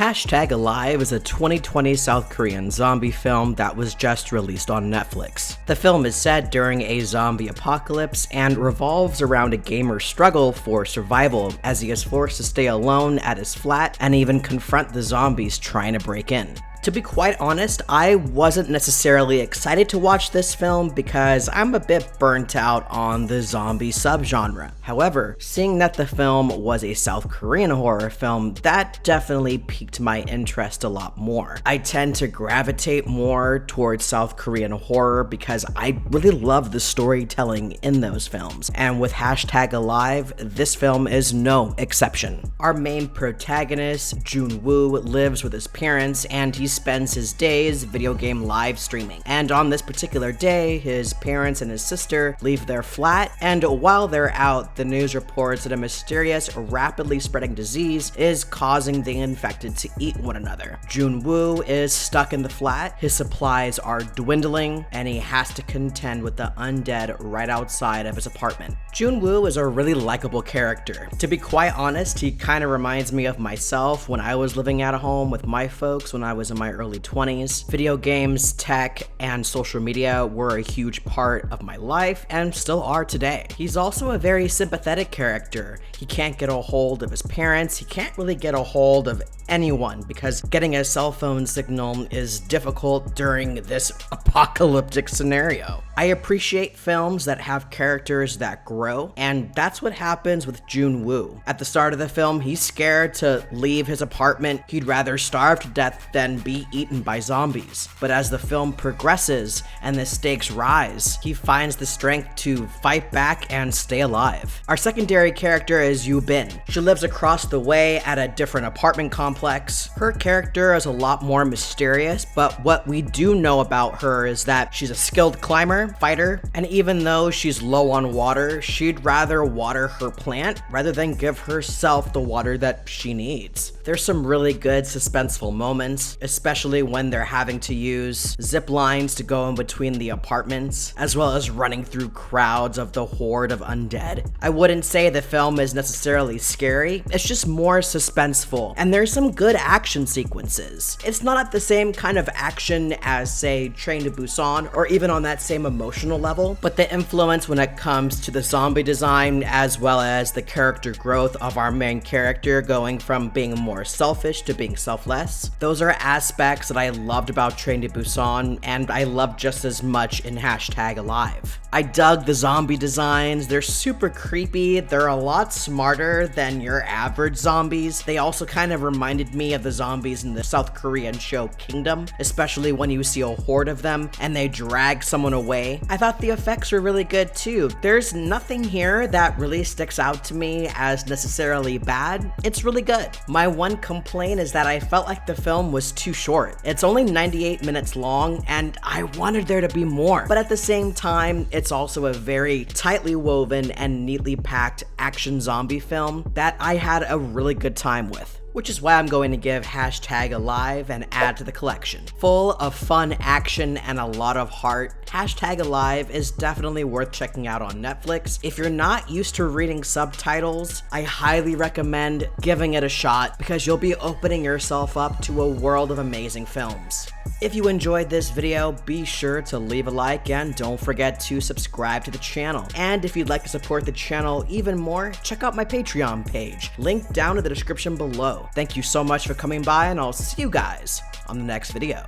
Alive is a 2020 South Korean zombie film that was just released on Netflix. The film is set during a zombie apocalypse and revolves around a gamer's struggle for survival as he is forced to stay alone at his flat and even confront the zombies trying to break in. To be quite honest, I wasn't necessarily excited to watch this film because I'm a bit burnt out on the zombie subgenre. However, seeing that the film was a South Korean horror film, that definitely piqued my interest a lot more. I tend to gravitate more towards South Korean horror because I really love the storytelling in those films. And with #Alive, this film is no exception. Our main protagonist, Hyun-Wook, lives with his parents and he spends his days video game live streaming. And on this particular day, his parents and his sister leave their flat, and while they're out, the news reports that a mysterious, rapidly spreading disease is causing the infected to eat one another. Hyun-Wook is stuck in the flat, his supplies are dwindling, and he has to contend with the undead right outside of his apartment. Hyun-Wook is a really likable character. To be quite honest, he kind of reminds me of myself when I was living at home with my folks when I was in my early 20s. Video games, tech, and social media were a huge part of my life and still are today. He's also a very sympathetic character. He can't get a hold of his parents, he can't really get a hold of anyone because getting a cell phone signal is difficult during this apocalyptic scenario. I appreciate films that have characters that grow, and that's what happens with Hyun-Wook. At the start of the film, he's scared to leave his apartment. He'd rather starve to death than be eaten by zombies. But as the film progresses and the stakes rise, he finds the strength to fight back and stay alive. Our secondary character is Yoo-bin. She lives across the way at a different apartment complex. Her character is a lot more mysterious, but what we do know about her is that she's a skilled climber, fighter, and even though she's low on water, she'd rather water her plant rather than give herself the water that she needs. There's some really good suspenseful moments, especially when they're having to use zip lines to go in between the apartments, as well as running through crowds of the horde of undead. I wouldn't say the film is necessarily scary, it's just more suspenseful, and there's some good action sequences. It's not at the same kind of action as, say, Train to Busan, or even on that same emotional level, but the influence when it comes to the zombie design, as well as the character growth of our main character going from being more selfish to being selfless, those are aspects that I loved about Train to Busan, and I love just as much in #Alive. I dug the zombie designs. They're super creepy. They're a lot smarter than your average zombies. They also kind of reminded me of the zombies in the South Korean show Kingdom, especially when you see a horde of them and they drag someone away. I thought the effects were really good too. There's nothing here that really sticks out to me as necessarily bad. It's really good. My one complaint is that I felt like the film was too short. It's only 98 minutes long and I wanted there to be more. But at the same time, it's also a very tightly woven and neatly packed action zombie film that I had a really good time with, which is why I'm going to give #Alive an add to the collection. Full of fun action and a lot of heart, #Alive is definitely worth checking out on Netflix. If you're not used to reading subtitles, I highly recommend giving it a shot because you'll be opening yourself up to a world of amazing films. If you enjoyed this video, be sure to leave a like and don't forget to subscribe to the channel. And if you'd like to support the channel even more, check out my Patreon page, linked down in the description below. Thank you so much for coming by and I'll see you guys on the next video.